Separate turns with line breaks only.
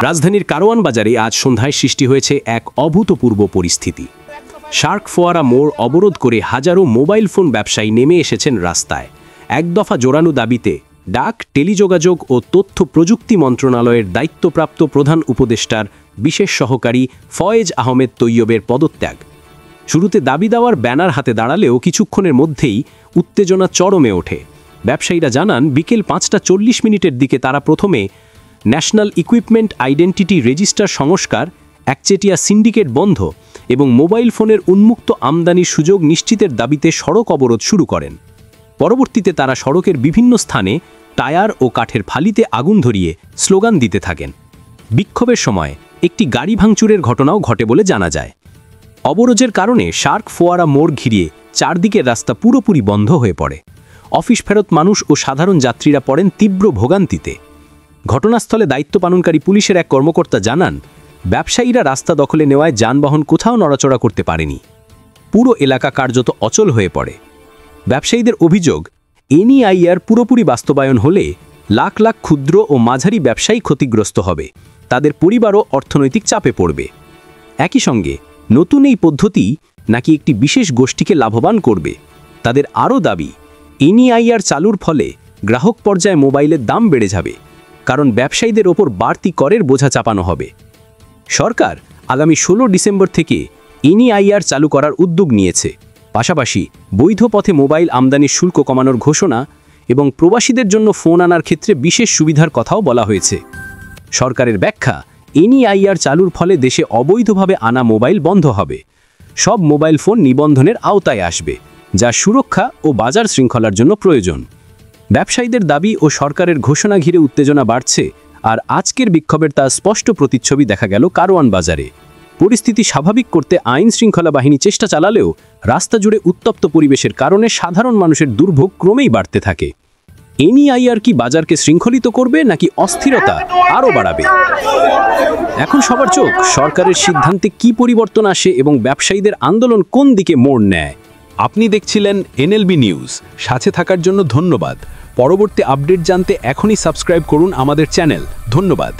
রাজধানীর কারওয়ান বাজারে আজ সন্ধ্যায় সৃষ্টি হয়েছে এক অভূতপূর্ব পরিস্থিতি। শার্ক ফোয়ারা মোড় অবরোধ করে হাজারো মোবাইল ফোন ব্যবসায়ী নেমে এসেছেন রাস্তায়। এক দফা জোরালো দাবিতে ডাক, টেলিযোগাযোগ ও তথ্য প্রযুক্তি মন্ত্রণালয়ের দায়িত্বপ্রাপ্ত প্রধান উপদেষ্টার বিশেষ সহকারী ফয়েজ আহমেদ তৈয়বের পদত্যাগ। শুরুতে দাবি দেওয়ার ব্যানার হাতে দাঁড়ালেও কিছুক্ষণের মধ্যেই উত্তেজনা চরমে ওঠে। ব্যবসায়ীরা জানান, বিকেল 5:40 দিকে তারা প্রথমে ন্যাশনাল ইকুইপমেন্ট আইডেন্টিটি রেজিস্টার সংস্কার, একচেটিয়া সিন্ডিকেট বন্ধ এবং মোবাইল ফোনের উন্মুক্ত আমদানির সুযোগ নিশ্চিতের দাবিতে সড়ক অবরোধ শুরু করেন। পরবর্তীতে তারা সড়কের বিভিন্ন স্থানে টায়ার ও কাঠের ফালিতে আগুন ধরিয়ে স্লোগান দিতে থাকেন। বিক্ষোভের সময় একটি গাড়ি ভাঙচুরের ঘটনাও ঘটে বলে জানা যায়। অবরোধের কারণে শার্ক ফোয়ারা মোড় ঘিরিয়ে চারদিকের রাস্তা পুরোপুরি বন্ধ হয়ে পড়ে। অফিস ফেরত মানুষ ও সাধারণ যাত্রীরা পড়েন তীব্র ভোগান্তিতে। ঘটনাস্থলে দায়িত্ব পালনকারী পুলিশের এক কর্মকর্তা জানান, ব্যবসায়ীরা রাস্তা দখলে নেওয়ায় যানবাহন কোথাও নড়াচড়া করতে পারেনি। পুরো এলাকা কার্যত অচল হয়ে পড়ে। ব্যবসায়ীদের অভিযোগ, এনইআইআর পুরোপুরি বাস্তবায়ন হলে লাখ লাখ ক্ষুদ্র ও মাঝারি ব্যবসায়ী ক্ষতিগ্রস্ত হবে, তাদের পরিবারও অর্থনৈতিক চাপে পড়বে। একই সঙ্গে নতুন এই পদ্ধতি নাকি একটি বিশেষ গোষ্ঠীকে লাভবান করবে। তাদের আরও দাবি, এনইআইআর চালুর ফলে গ্রাহক পর্যায়ে মোবাইলের দাম বেড়ে যাবে, কারণ ব্যবসায়ীদের ওপর বাড়তি করের বোঝা চাপানো হবে। সরকার আগামী 16 ডিসেম্বর থেকে এনইআইআর চালু করার উদ্যোগ নিয়েছে। পাশাপাশি বৈধ পথে মোবাইল আমদানির শুল্ক কমানোর ঘোষণা এবং প্রবাসীদের জন্য ফোন আনার ক্ষেত্রে বিশেষ সুবিধার কথাও বলা হয়েছে। সরকারের ব্যাখ্যা, এনইআইআর চালুর ফলে দেশে অবৈধভাবে আনা মোবাইল বন্ধ হবে। সব মোবাইল ফোন নিবন্ধনের আওতায় আসবে, যা সুরক্ষা ও বাজার শৃঙ্খলার জন্য প্রয়োজন। ব্যবসায়ীদের দাবি ও সরকারের ঘোষণা ঘিরে উত্তেজনা বাড়ছে, আর আজকের বিক্ষোভের তা স্পষ্ট প্রতিচ্ছবি দেখা গেল কারওয়ান বাজারে। পরিস্থিতি স্বাভাবিক করতে আইন শৃঙ্খলা বাহিনী চেষ্টা চালালেও রাস্তা জুড়ে উত্তপ্ত পরিবেশের কারণে সাধারণ মানুষের দুর্ভোগ ক্রমেই বাড়তে থাকে। এনইআইআর কি বাজারকে শৃঙ্খলিত করবে নাকি অস্থিরতা আরও বাড়াবে? এখন সবার চোখ সরকারের সিদ্ধান্তে কি পরিবর্তন আসে এবং ব্যবসায়ীদের আন্দোলন কোন দিকে মোড় নেয়।
আপনি দেখছিলেন এনএলবি নিউজ। সাথে থাকার জন্য ধন্যবাদ। পরবর্তী আপডেট জানতে এখনই সাবস্ক্রাইব করুন আমাদের চ্যানেল। ধন্যবাদ।